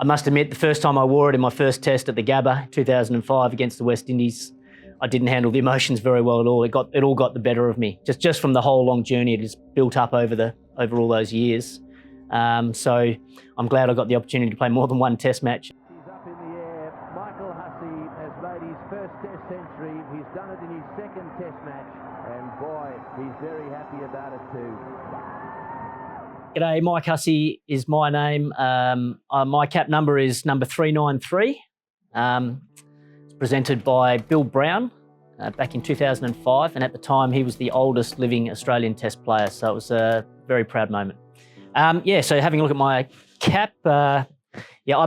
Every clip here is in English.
I must admit, the first time I wore it in my first test at the Gabba, 2005 against the West Indies, I didn't handle the emotions very well at all. It all got the better of me. Just from the whole long journey, it just built up over all those years. So I'm glad I got the opportunity to play more than one test match. He's up in the air. Michael Hussey has made his first test century. He's done it in his second test match. And boy, he's very happy about it too. G'day, Mike Hussey is my name. My cap number is number 393. It's presented by Bill Brown back in 2005, and at the time he was the oldest living Australian Test player, so it was a very proud moment. So having a look at my cap, I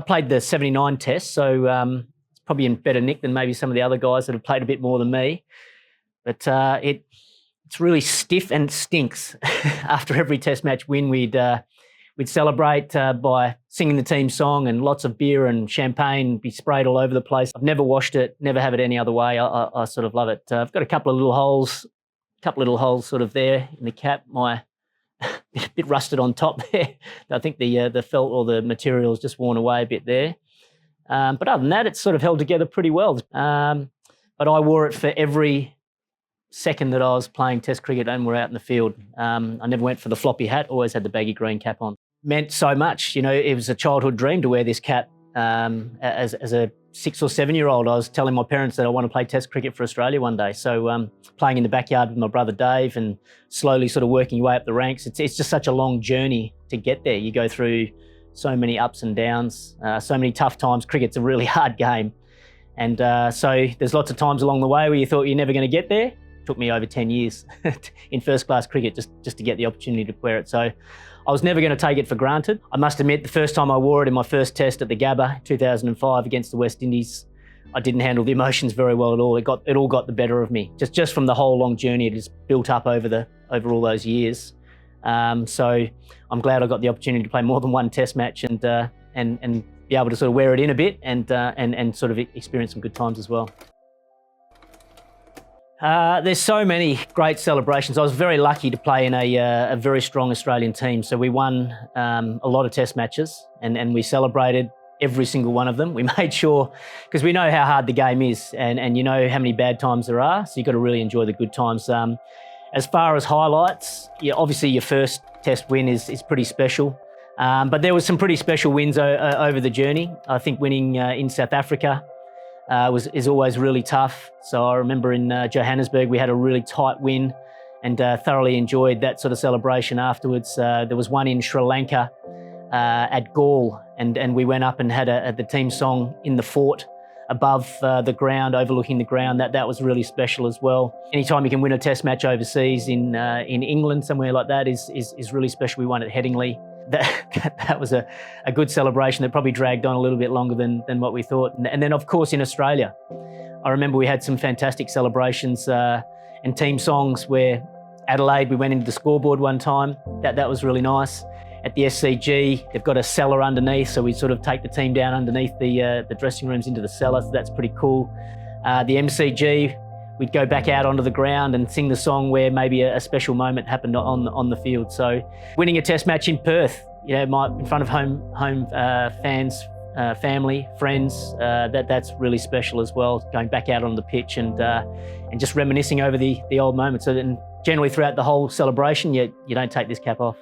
played the 79 Test, so it's probably in better nick than maybe some of the other guys that have played a bit more than me. But it's really stiff and stinks. After every Test match win, we'd celebrate by singing the team song, and lots of beer and champagne be sprayed all over the place. I've never washed it, never have it any other way. I sort of love it. I've got a couple of little holes sort of there in the cap. My a bit rusted on top there. I think the felt or the material has just worn away a bit there. But other than that, it's sort of held together pretty well. But I wore it for every second that I was playing Test cricket and we're out in the field. I never went for the floppy hat, always had the baggy green cap on. Meant so much, you know, it was a childhood dream to wear this cap. As a 6 or 7 year old, I was telling my parents that I want to play Test cricket for Australia one day. So playing in the backyard with my brother Dave and slowly sort of working your way up the ranks, it's just such a long journey to get there. You go through so many ups and downs, so many tough times. Cricket's a really hard game. And so there's lots of times along the way where you thought you're never going to get there. Took me over 10 years in first class cricket just to get the opportunity to wear it. So I was never going to take it for granted. I must admit, the first time I wore it in my first test at the Gabba, 2005 against the West Indies, I didn't handle the emotions very well at all. It all got the better of me. Just from the whole long journey, it just built up over all those years. So I'm glad I got the opportunity to play more than one test match and be able to sort of wear it in a bit and sort of experience some good times as well. There's so many great celebrations. I was very lucky to play in a very strong Australian team. So we won a lot of test matches and we celebrated every single one of them. We made sure, because we know how hard the game is and you know how many bad times there are. So you've got to really enjoy the good times. As far as highlights, obviously your first test win is pretty special. But there was some pretty special wins over the journey. I think winning in South Africa is always really tough. So I remember in Johannesburg, we had a really tight win and thoroughly enjoyed that sort of celebration afterwards. There was one in Sri Lanka at Galle, and we went up and had the team song in the fort above the ground, overlooking the ground. That was really special as well. Anytime you can win a test match overseas in England, somewhere like that is really special. We won at Headingley. That was a good celebration that probably dragged on a little bit longer than what we thought. And then, of course, in Australia, I remember we had some fantastic celebrations and team songs where Adelaide, we went into the scoreboard one time. That was really nice. At the SCG, they've got a cellar underneath, so we sort of take the team down underneath the dressing rooms into the cellar, so that's pretty cool. The MCG, we'd go back out onto the ground and sing the song where maybe a special moment happened on the field. So winning a test match in Perth, in front of home fans, family, friends, that's really special as well. Going back out on the pitch and just reminiscing over the old moments. So then generally throughout the whole celebration, you don't take this cap off.